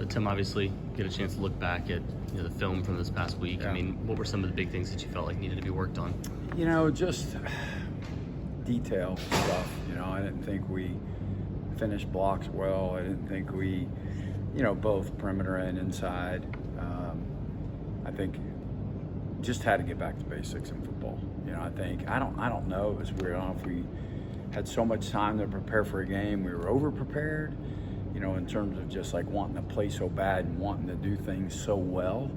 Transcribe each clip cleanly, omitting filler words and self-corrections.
So Tim, obviously, get a chance to look back at the film from this past week. Yeah. I mean, what were some of the big things that you felt like needed to be worked on? Just detail stuff. I didn't think we finished blocks well. I didn't think we, both perimeter and inside. I think just had to get back to basics in football. I don't know. It was weird. I don't know if we had so much time to prepare for a game. We were over prepared. In terms of just like wanting to play so bad and wanting to do things so well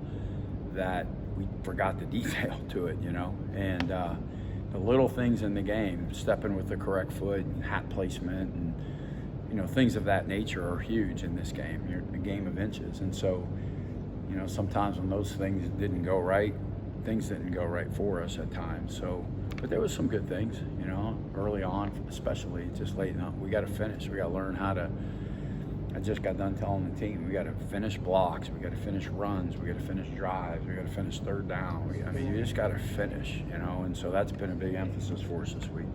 that we forgot the detail to it, and the little things in the game, stepping with the correct foot and hat placement and, things of that nature are huge in this game. You're a game of inches. And so, sometimes when those things didn't go right, things didn't go right for us at times. So, but there was some good things, early on, especially just late enough. We got to finish. We got to learn how to. I just got done telling the team, we got to finish blocks, we got to finish runs, we got to finish drives, we got to finish third down. You just got to finish, and so that's been a big emphasis for us this week.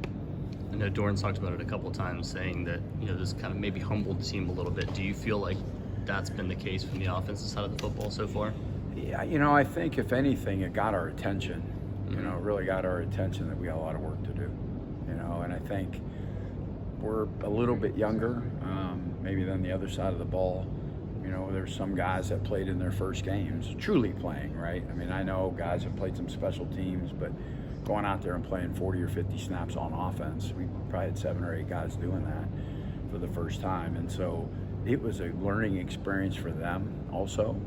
I know Doran's talked about it a couple of times, saying that, this kind of maybe humbled the team a little bit. Do you feel like that's been the case from the offensive side of the football so far? Yeah, I think if anything, it got our attention. It really got our attention that we got a lot of work to do, and I think we're a little bit younger, maybe than the other side of the ball. There's some guys that played in their first games, truly playing, right? I know guys have played some special teams, but going out there and playing 40 or 50 snaps on offense, we probably had 7 or 8 guys doing that for the first time. And so it was a learning experience for them also,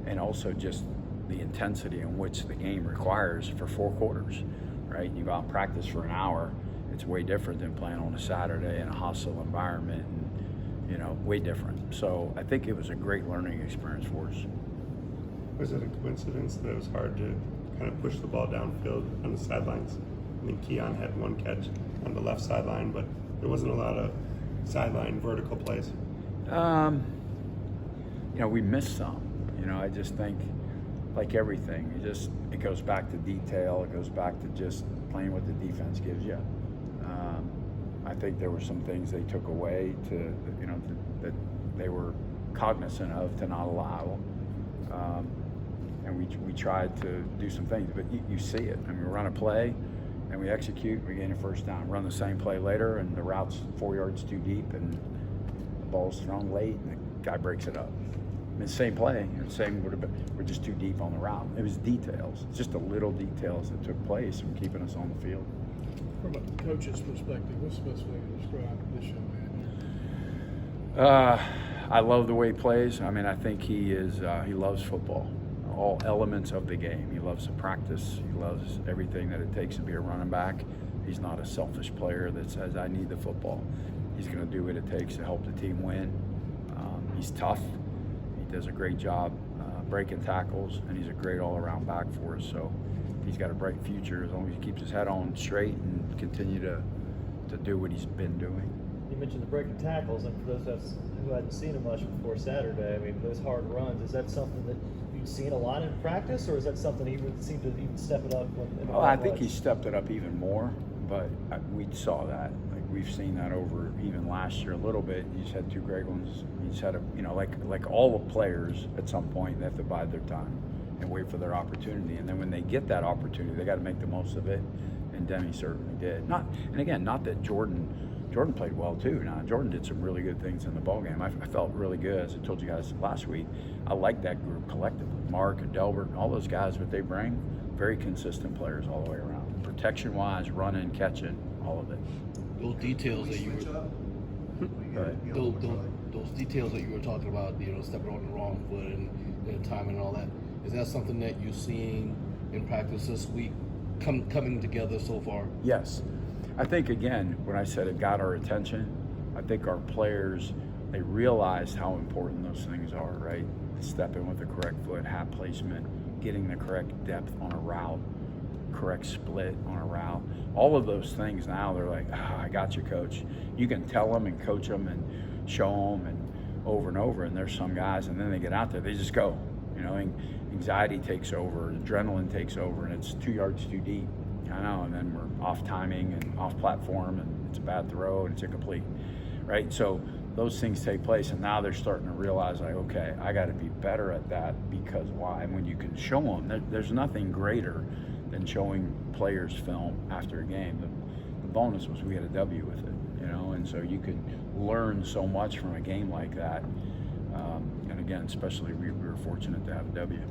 and also just the intensity in which the game requires for 4 quarters, right? You go out and practice for an hour. It's way different than playing on a Saturday in a hostile environment, and way different. So I think it was a great learning experience for us. Was it a coincidence that it was hard to kind of push the ball downfield on the sidelines? Keon had 1 catch on the left sideline, but there wasn't a lot of sideline vertical plays. We missed some. I just think, like everything, it goes back to detail. It goes back to just playing what the defense gives you. I think there were some things they took away that they were cognizant of to not allow. And we tried to do some things, but you see it. We run a play and we execute, we gain a first down. Run the same play later and the route's 4 yards too deep and the ball's thrown late and the guy breaks it up. Same play, same would have been, we're just too deep on the route. It was details, just the little details that took place from keeping us on the field. From a coach's perspective, what's the best way to describe this young man? I love the way he plays. I think he loves football, all elements of the game. He loves the practice. He loves everything that it takes to be a running back. He's not a selfish player that says, I need the football. He's going to do what it takes to help the team win. He's tough. He does a great job breaking tackles, and he's a great all-around back for us. So he's got a bright future as long as he keeps his head on straight and continue to do what he's been doing. You mentioned the breaking tackles, and for those who hadn't seen him much before Saturday, those hard runs, is that something that you've seen a lot in practice, or is that something he would seem to even step it up? I think he stepped it up even more, but we saw that. We've seen that over even last year a little bit. You just had 2 great ones. You just had like all the players at some point, they have to bide their time and wait for their opportunity. And then when they get that opportunity, they got to make the most of it. And Demi certainly did. Not that Jordan played well too. Now Jordan did some really good things in the ballgame. I felt really good, as I told you guys last week. I like that group collectively. Mark and Delbert and all those guys, what they bring, very consistent players all the way around. Protection-wise, running, catching, all of it. Those details that you were those details that you were talking about, stepping on the wrong foot and timing and all that, is that something that you've seen in practice this week coming together so far? Yes. I think, again, when I said it got our attention, I think our players, they realized how important those things are, right? Stepping with the correct foot, hat placement, getting the correct depth on a route, correct split on a route. All of those things now, they're like, I got you, coach. You can tell them and coach them and show them and over, and there's some guys, and then they get out there, they just go. Anxiety takes over, adrenaline takes over, and it's 2 yards too deep. I know, and then we're off timing and off platform, and it's a bad throw and it's incomplete, right? So those things take place, and now they're starting to realize, like, okay, I got to be better at that, because why? And when you can show them, there's nothing greater than showing players film after a game. The bonus was we had a W with it, you know, and so you could learn so much from a game like that. And again, especially we were fortunate to have a W.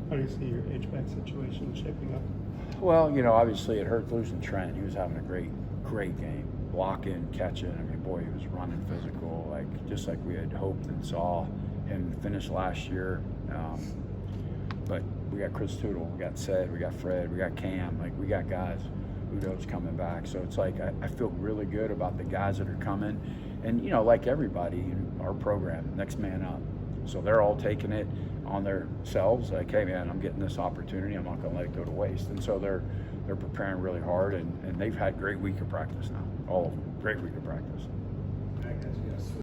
How do you see your H-back situation shaping up? Well, you know, obviously it hurt losing Trent. He was having a great game, blocking, catching. I mean, boy, he was running physical, like just like we had hoped and saw him finish last year. But we got Chris Tootle, we got Sed, we got Fred, we got Cam. Like, we got guys. Udo's coming back. So it's like I feel really good about the guys that are coming. And, you know, like everybody in our program, next man up. So they're all taking it on themselves, like, hey, man, I'm getting this opportunity. I'm not going to let it go to waste. And so they're preparing really hard, and they've had great week of practice now, all of them. Great week of practice.